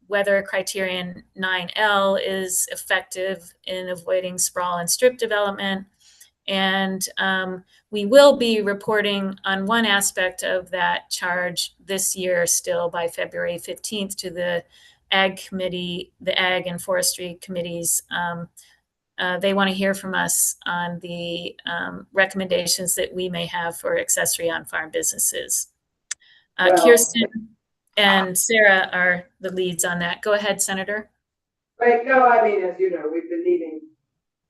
whether criterion 9L is effective in avoiding sprawl and strip development. And we will be reporting on one aspect of that charge this year still by February 15th to the Ag Committee, the Ag and Forestry Committees. They want to hear from us on the recommendations that we may have for accessory on-farm businesses. Kirsten and Sarah are the leads on that. Go ahead, Senator. Right. No, I mean, as you know, we've been needing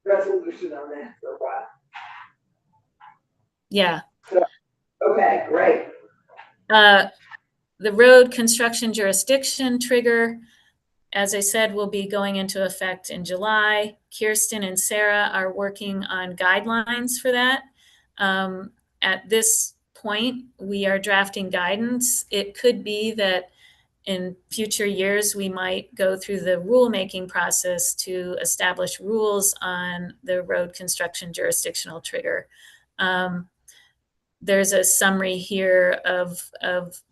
resolution on that for a while. Yeah. So, okay, great. The road construction jurisdiction trigger, as I said, will be going into effect in July. Kirsten and Sarah are working on guidelines for that. At this point, we are drafting guidance. It could be that in future years, we might go through the rulemaking process to establish rules on the road construction jurisdictional trigger. There's a summary here of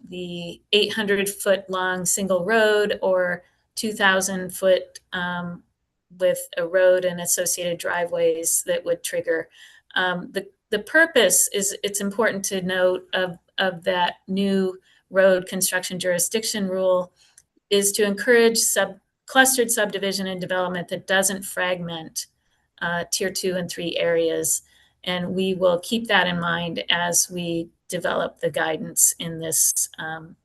the 800-foot long single road or 2,000 foot with a road and associated driveways that would trigger. The purpose is, it's important to note of that new road construction jurisdiction rule is to encourage clustered subdivision and development that doesn't fragment Tier 2 and 3 areas. And we will keep that in mind as we develop the guidance in this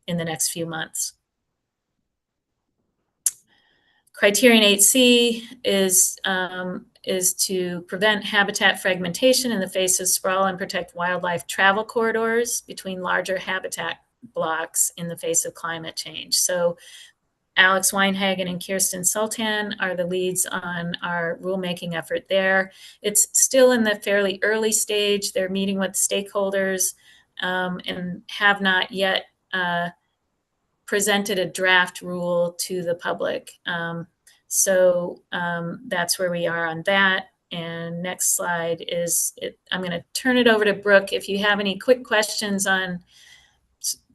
in the next few months. Criterion 8C is to prevent habitat fragmentation in the face of sprawl and protect wildlife travel corridors between larger habitat blocks in the face of climate change. So Alex Weinhagen and Kirsten Sultan are the leads on our rulemaking effort there. It's still in the fairly early stage. They're meeting with stakeholders and have not yet presented a draft rule to the public. So that's where we are on that. And next slide is, I'm going to turn it over to Brooke. If you have any quick questions on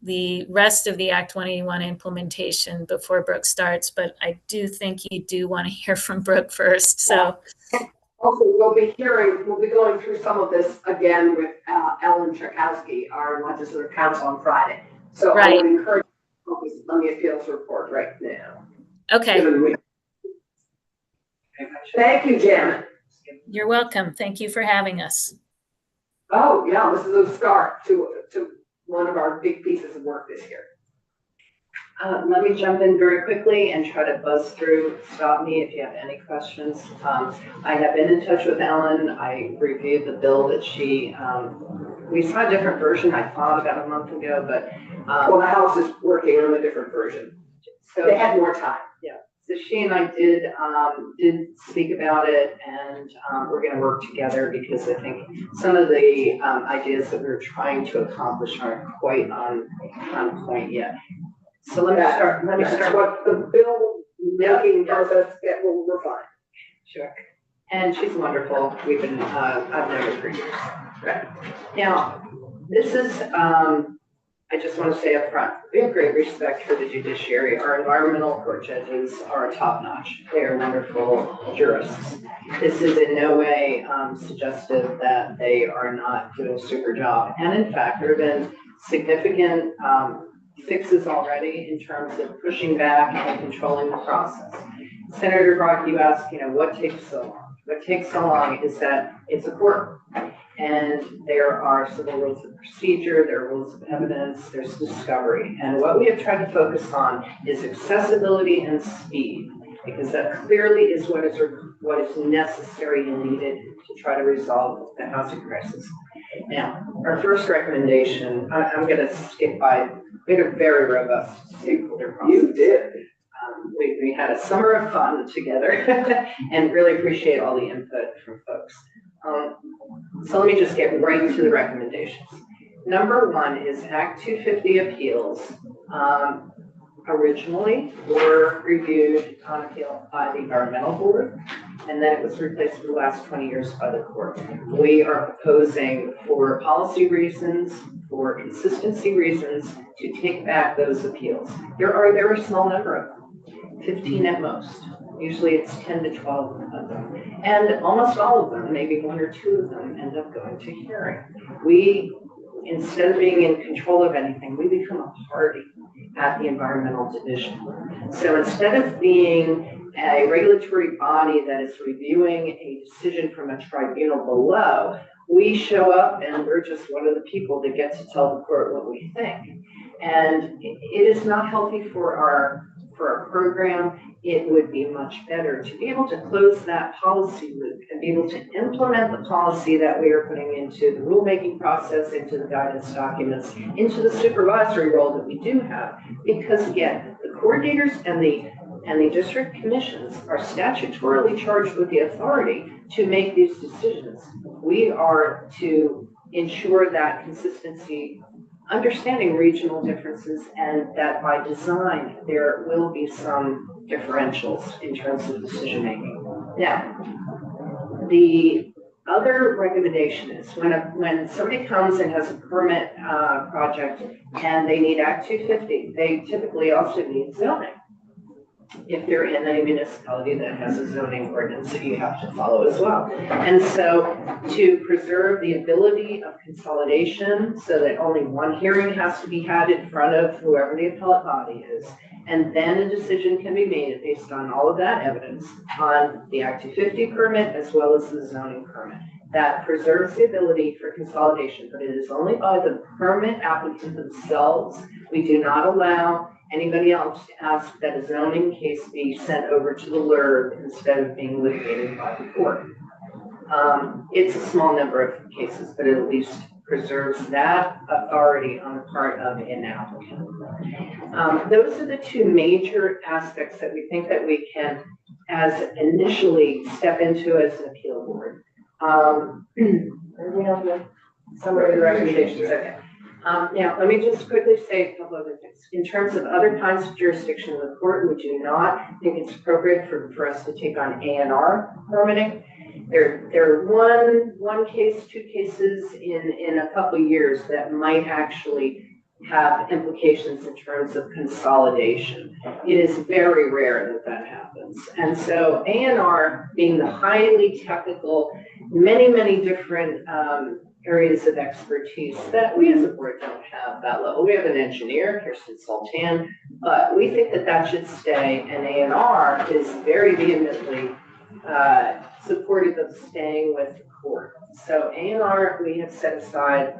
the rest of the Act 181 implementation before Brooke starts, but I do think you do want to hear from Brooke first. So Also, we'll be going through some of this again with Ellen Czerkowski, our legislative counsel, on Friday. So I would encourage you to focus on the appeals report right now. okay, Thank you, Janet. you're welcome. Thank you for having us. Oh, yeah, this is a start to one of our big pieces of work this year. Let me jump in very quickly and try to buzz through. Stop me if you have any questions. I have been in touch with Ellen. I reviewed the bill that we saw a different version, I thought, about a month ago, but. Well, the House is working on a different version. So they had more time. Yeah. So she and I did speak about it, and we're going to work together because I think some of the ideas that we're trying to accomplish aren't quite on point yet. So let me start. What the bill making process that will refine. Sure. And she's wonderful. We've been, I've known her for years. Right. Now, this is, I just want to say up front, we have great respect for the judiciary. Our environmental court judges are top notch. They are wonderful jurists. This is in no way suggestive that they are not doing a super job. And in fact, there have been significant fixes already in terms of pushing back and controlling the process. Senator Brock, you asked, what takes so long? What takes so long is that it's a court, and there are civil rules of procedure, there are rules of evidence, there's discovery. And what we have tried to focus on is accessibility and speed, because that clearly is what is necessary and needed to try to resolve the housing crisis. Now, our first recommendation, I'm going to skip by. We had a very robust stakeholder process. You did. We had a summer of fun together and really appreciate all the input from folks. So let me just get right to the recommendations. Number one is Act 250 appeals. Originally were reviewed on appeal by the environmental board, and then it was replaced for the last 20 years by the court. We are proposing, for policy reasons, for consistency reasons, to take back those appeals. There are a small number of them, 15 at most. Usually it's 10 to 12 of them. And almost all of them, maybe one or two of them, end up going to hearing. We, instead of being in control of anything, we become a party at the environmental division. So instead of being a regulatory body that is reviewing a decision from a tribunal below, we show up and we're just one of the people that get to tell the court what we think. And it is not healthy for our program. It would be much better to be able to close that policy loop and be able to implement the policy that we are putting into the rulemaking process, into the guidance documents, into the supervisory role that we do have. Because again, the coordinators and the district commissions are statutorily charged with the authority to make these decisions. We are to ensure that consistency, understanding regional differences, and that by design there will be some differentials in terms of decision making. Now, the other recommendation is when somebody comes and has a permit project and they need Act 250, they typically also need zoning. If they're in a municipality that has a zoning ordinance that you have to follow as well. And so to preserve the ability of consolidation so that only one hearing has to be had in front of whoever the appellate body is, and then a decision can be made based on all of that evidence on the Act 250 permit as well as the zoning permit. That preserves the ability for consolidation, but it is only by the permit applicant themselves. We do not allow anybody else to ask that a zoning case be sent over to the LURB instead of being litigated by the court. It's a small number of cases, but it at least preserves that authority on the part of an applicant. Those are the two major aspects that we think that we can, as initially, step into as an appeal board. Summary of the recommendations, okay. Now, let me just quickly say a couple other things. In terms of other kinds of jurisdiction in the court, we do not think it's appropriate for us to take on A&R permitting. There are one case, two cases in a couple of years that might actually have implications in terms of consolidation. It is very rare that that happens. And so A&R being the highly technical, many different areas of expertise that we as a board don't have that level. We have an engineer, Kirsten Sultan, but we think that that should stay, and A&R is very vehemently supportive of staying with the court. So A&R, we have set aside,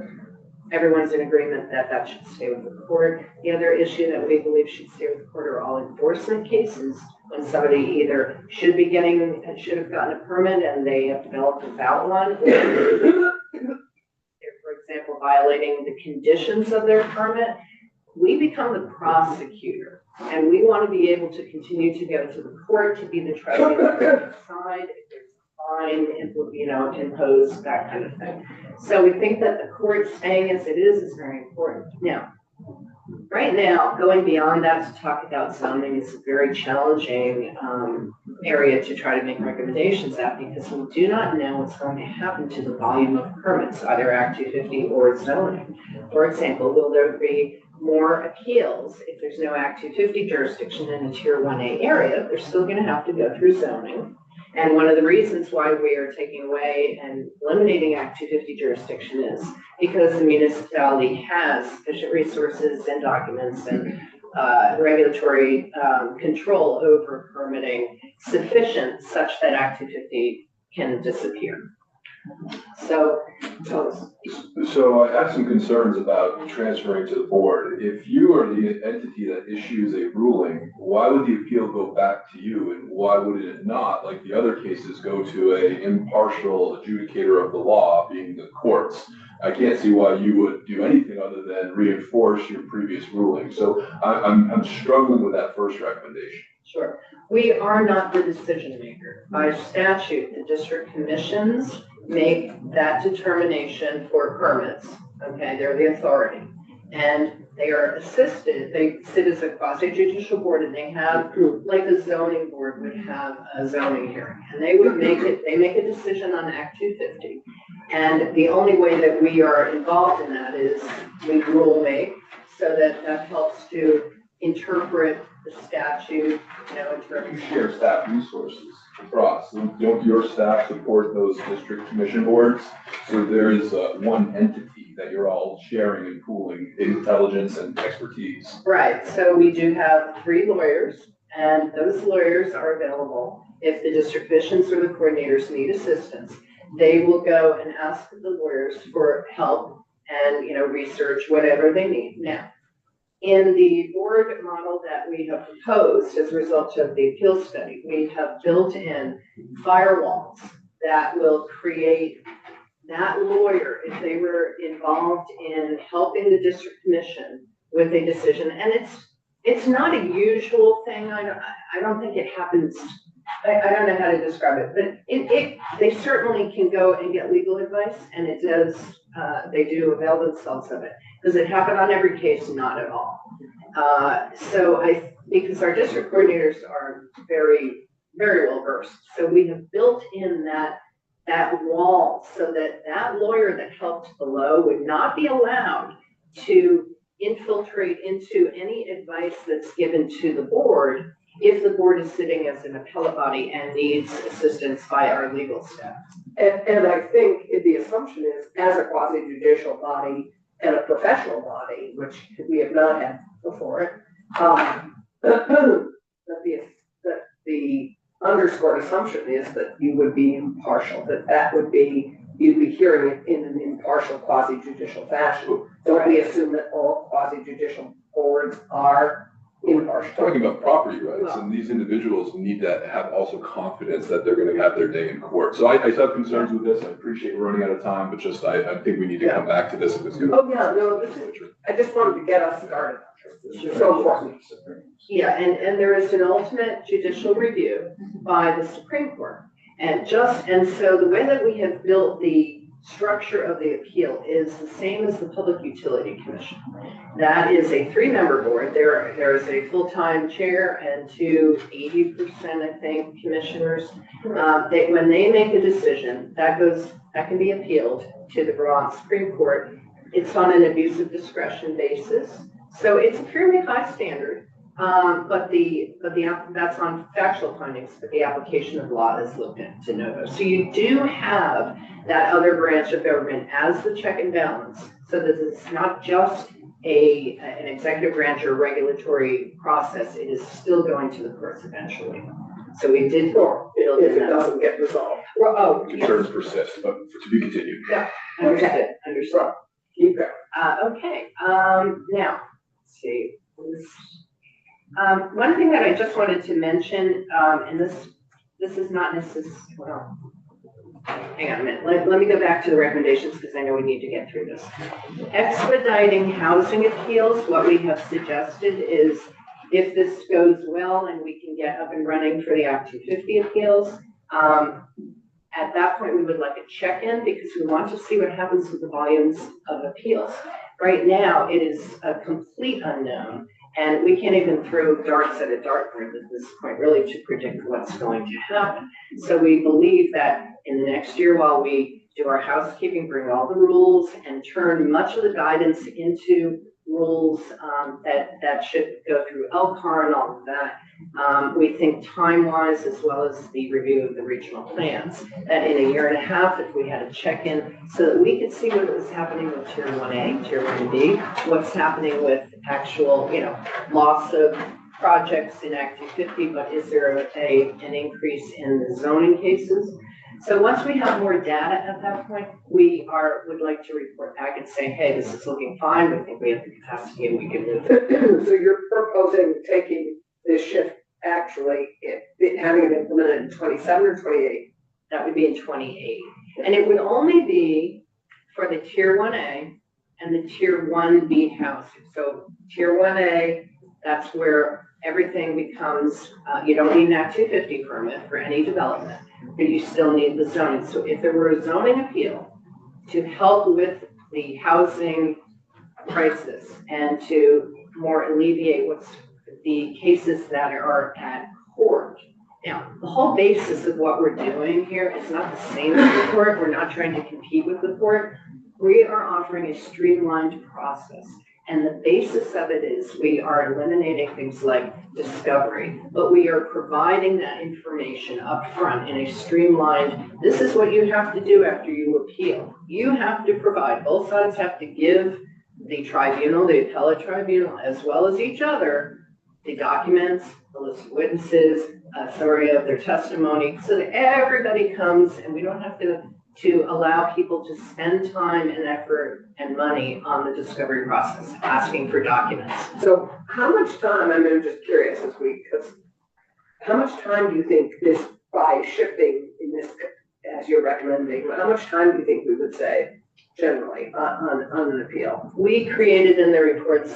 everyone's in agreement that that should stay with the court. The other issue that we believe should stay with the court are all enforcement cases, when somebody either should have gotten a permit and they have developed without one, or they're, for example, violating the conditions of their permit. We become the prosecutor, and we want to be able to continue to go to the court to be the trustee that can decide if there's a fine, impose, that kind of thing. So we think that the court staying as it is very important. Now, right now, going beyond that to talk about zoning is a very challenging area to try to make recommendations at, because we do not know what's going to happen to the volume of permits, either Act 250 or zoning. For example, will there be more appeals if there's no Act 250 jurisdiction in a Tier 1A area? They're still going to have to go through zoning. And one of the reasons why we are taking away and eliminating Act 250 jurisdiction is because the municipality has sufficient resources and documents and regulatory control over permitting sufficient such that Act 250 can disappear. So I have some concerns about transferring to the board. If you are the entity that issues a ruling, why would the appeal go back to you, and why would it not, like the other cases, go to an impartial adjudicator of the law, being the courts? I can't see why you would do anything other than reinforce your previous ruling. So I'm struggling with that first recommendation. Sure. We are not the decision maker. By statute, the district commissions make that determination for permits. Okay, they're the authority. And they are assisted, they sit as a quasi-judicial board, and they have, like a zoning board would have a zoning hearing. And they would make a decision on Act 250. And the only way that we are involved in that is we rule make, so that helps to interpret the statute, You share staff resources across. Don't your staff support those district commission boards? So there is one entity that you're all sharing and pooling intelligence and expertise. Right, so we do have 3 lawyers, and those lawyers are available. If the district commissions or the coordinators need assistance, they will go and ask the lawyers for help and, research whatever they need. Now, in the board model that we have proposed as a result of the appeal study, we have built in firewalls that will create that lawyer, if they were involved in helping the district commission with a decision. And it's not a usual thing. I don't think it happens. I don't know how to describe it, but they certainly can go and get legal advice, and it does, they do avail themselves of it. Does it happen on every case? Not at all. Because our district coordinators are very, very well versed. So we have built in that wall so that lawyer that helped below would not be allowed to infiltrate into any advice that's given to the board if the board is sitting as an appellate body and needs assistance by our legal staff. And I think the assumption is, as a quasi-judicial body and a professional body, which we have not had before, the underscored assumption is that you would be impartial, you'd be hearing it in an impartial quasi-judicial fashion. Don't we assume that all quasi-judicial boards are impartial? Talking about property rights, and these individuals need to have also confidence that they're going to have their day in court. So I have concerns with this. I appreciate we're running out of time, but just I think we need to come back to this if it's going to. Oh, yeah, no, I just wanted to get us started. It's so important. Yeah, and there is an ultimate judicial review by the Supreme Court. And so the way that we have built the structure of the appeal is the same as the Public Utility Commission. That is a 3-member board. There is a full-time chair and 2 80%, I think, commissioners. When they make a decision, that can be appealed to the Vermont Supreme Court. It's on an abuse of discretion basis, so it's a fairly high standard. That's on factual findings, but the application of law is looked at de novo. So you do have that other branch of government as the check and balance, so that it's not just an executive branch or regulatory process, it is still going to the courts eventually. So we did build If in it that. doesn't get resolved. Well, oh, yes, Concerns persist, but to be continued. understood. Keep going. Okay, now, let's see. One thing that I just wanted to mention, and this is not necessarily, well, hang on a minute, let me go back to the recommendations because I know we need to get through this. Expediting housing appeals, what we have suggested is if this goes well and we can get up and running for the Act 250 appeals, at that point, we would like a check-in because we want to see what happens with the volumes of appeals. Right now, it is a complete unknown, and we can't even throw darts at a dartboard at this point, really, to predict what's going to happen. So we believe that in the next year, while we do our housekeeping, bring all the rules, and turn much of the guidance into rules that should go through LCAR and all of that. We think time-wise, as well as the review of the regional plans, that in a year and a half, if we had a check-in, so that we could see what was happening with Tier 1A, Tier 1B, what's happening with actual, loss of projects in Act 250, but is there an increase in the zoning cases? So once we have more data at that point, we would like to report back and say, hey, this is looking fine. We think we have the capacity and we can move it. So you're proposing taking this shift, actually, having it implemented in 27 or 28? That would be in 28. And it would only be for the Tier 1A and the Tier 1B housing. So Tier 1A, that's where everything becomes, you don't need an Act 250 permit for any development, but you still need the zoning. So if there were a zoning appeal to help with the housing crisis and to more alleviate what's the cases that are at court. Now, the whole basis of what we're doing here is not the same as the court. We're not trying to compete with the court. We are offering a streamlined process. And the basis of it is we are eliminating things like discovery, but we are providing that information up front in a streamlined, this is what you have to do after you appeal. You have to provide, both sides have to give the tribunal, the appellate tribunal, as well as each other, the documents, the list of witnesses, a summary of their testimony, so that everybody comes and we don't have to allow people to spend time and effort and money on the discovery process, asking for documents. So how much time, I'm just curious because how much time do you think this, by shifting in this, as you're recommending, how much time do you think we would save generally on an appeal? We created in the report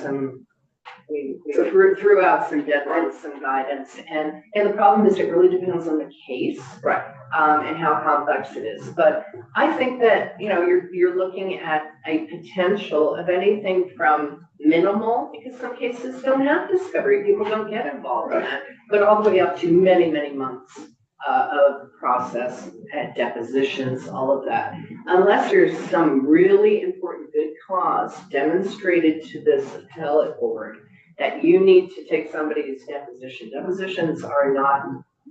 we threw out some deadlines, some guidance, and the problem is it really depends on the case. Right. And how complex it is. But I think that, you're looking at a potential of anything from minimal, because some cases don't have discovery, people don't get involved in that, but all the way up to many, many months of process and depositions, all of that. Unless there's some really important good cause demonstrated to this appellate board that you need to take somebody's deposition. Depositions are not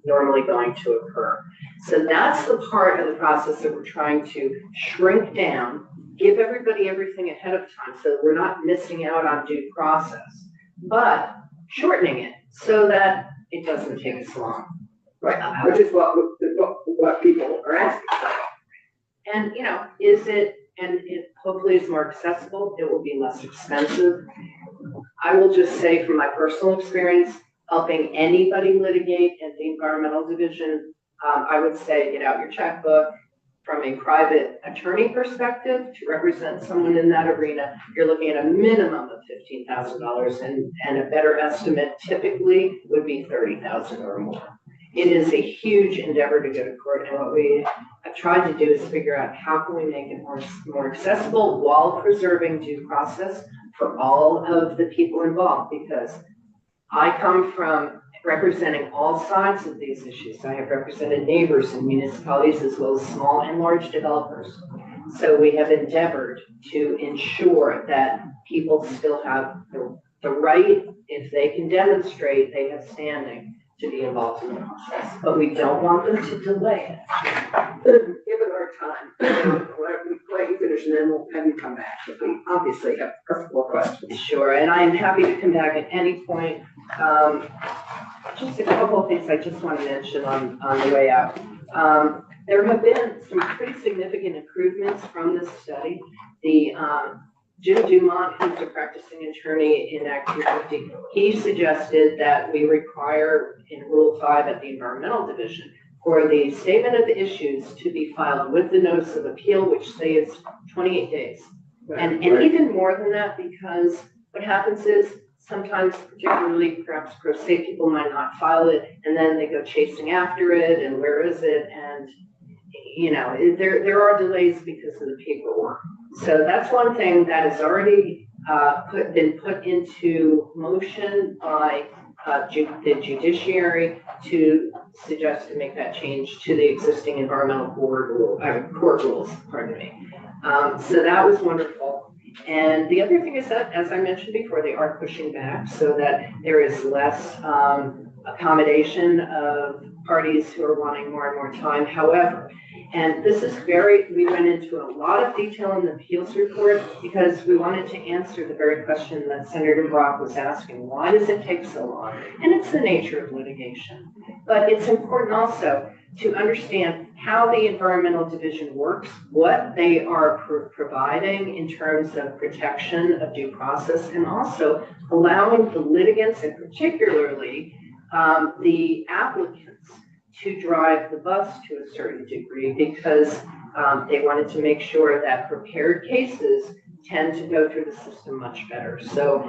normally going to occur. So that's the part of the process that we're trying to shrink down, give everybody everything ahead of time so that we're not missing out on due process, but shortening it so that it doesn't take as long. Right, which is what people are asking. And, is it, and it hopefully is more accessible, it will be less expensive. I will just say from my personal experience, helping anybody litigate in the environmental division, I would say get out your checkbook. From a private attorney perspective, to represent someone in that arena, you're looking at a minimum of $15,000, and a better estimate typically would be $30,000 or more. It is a huge endeavor to go to court, and what we have tried to do is figure out how can we make it more accessible while preserving due process for all of the people involved, because I come from representing all sides of these issues. I have represented neighbors and municipalities as well as small and large developers. So we have endeavored to ensure that people still have the right, if they can demonstrate they have standing, to be involved in the process, but we don't want them to delay it. Given our time, we'll let you finish and then we'll have you come back, because we obviously have more questions. Sure, and I'm happy to come back at any point. Just a couple of things I just want to mention on the way out. There have been some pretty significant improvements from this study. Jim Dumont, who's a practicing attorney in Act 250, he suggested that we require in Rule 5 at the Environmental Division for the statement of issues to be filed with the notice of appeal, which says 28 days. And even more than that, because what happens is sometimes, particularly perhaps pro se people might not file it, and then they go chasing after it, and where is it? And you know, there are delays because of the paperwork. So that's one thing that has already been put into motion by the judiciary to suggest to make that change to the existing environmental court rules, pardon me. So that was wonderful. And the other thing is that, as I mentioned before, they are pushing back so that there is less accommodation of parties who are wanting more and more time. However, and this is we went into a lot of detail in the appeals report because we wanted to answer the very question that Senator Brock was asking. Why does it take so long? And it's the nature of litigation. But it's important also to understand how the Environmental Division works, what they are providing in terms of protection of due process, and also allowing the litigants, and particularly the applicants, to drive the bus to a certain degree, because they wanted to make sure that prepared cases tend to go through the system much better. So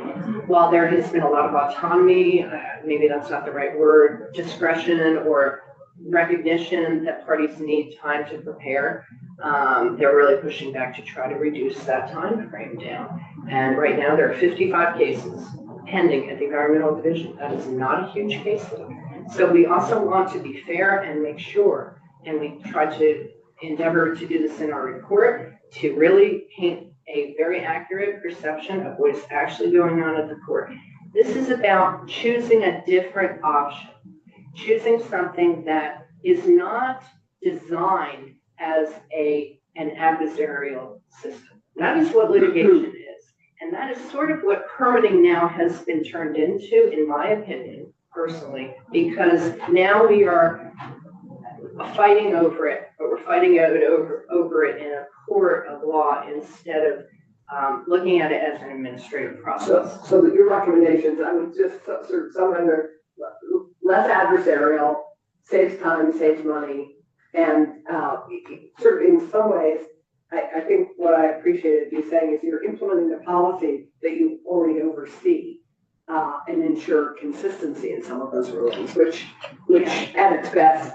while there has been a lot of autonomy, maybe that's not the right word, discretion or recognition that parties need time to prepare, they're really pushing back to try to reduce that time frame down. And right now there are 55 cases pending at the Environmental Division. That is not a huge caseload. So we also want to be fair and make sure, and we try to endeavor to do this in our report, to really paint a very accurate perception of what is actually going on at the court. This is about choosing a different option, choosing something that is not designed as an adversarial system. That is what litigation is. And that is sort of what permitting now has been turned into, in my opinion, personally, because now we are fighting over it, but we're fighting over it in a court of law instead of looking at it as an administrative process. So that your recommendations, I would just sort of sum under less adversarial, saves time, saves money, and sort of in some ways, I think what I appreciated you saying is you're implementing a policy that you already oversee and ensure consistency in some of those rulings, which at its best.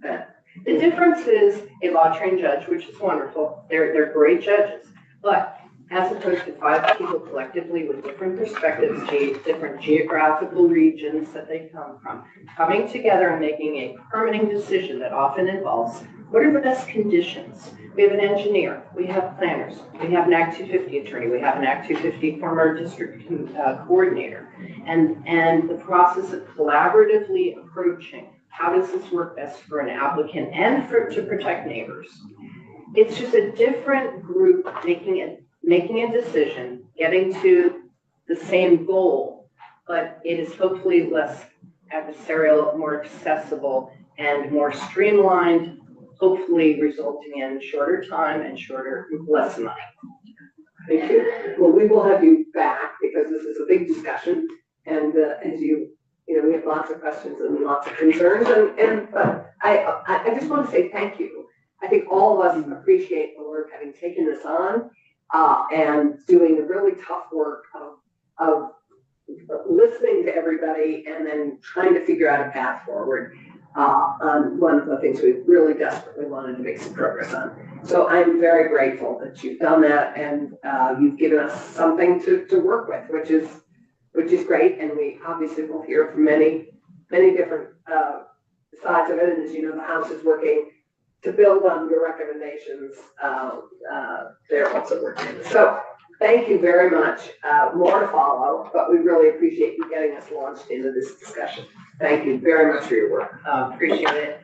The difference is a law trained judge, which is wonderful. They're great judges, but as opposed to 5 people collectively with different perspectives, different geographical regions that they come from, coming together and making a permitting decision that often involves what are the best conditions. We have an engineer, we have planners, we have an Act 250 attorney, we have an Act 250 former district coordinator, and the process of collaboratively approaching how does this work best for an applicant and to protect neighbors. It's just a different group making a decision, getting to the same goal, but it is hopefully less adversarial, more accessible, and more streamlined, hopefully resulting in shorter time and less money. Thank you. Well, we will have you back because this is a big discussion, and as you know, we have lots of questions and lots of concerns, but I just want to say thank you. I think all of us appreciate the work having taken this on and doing the really tough work of listening to everybody and then trying to figure out a path forward on one of the things we really desperately wanted to make some progress on. So I'm very grateful that you've done that and you've given us something to work with, which is great. And we obviously will hear from many different sides of it. And as you know, the House is working to build on your recommendations, they're also working. So thank you very much. More to follow, but we really appreciate you getting us launched into this discussion. Thank you very much for your work. Appreciate it.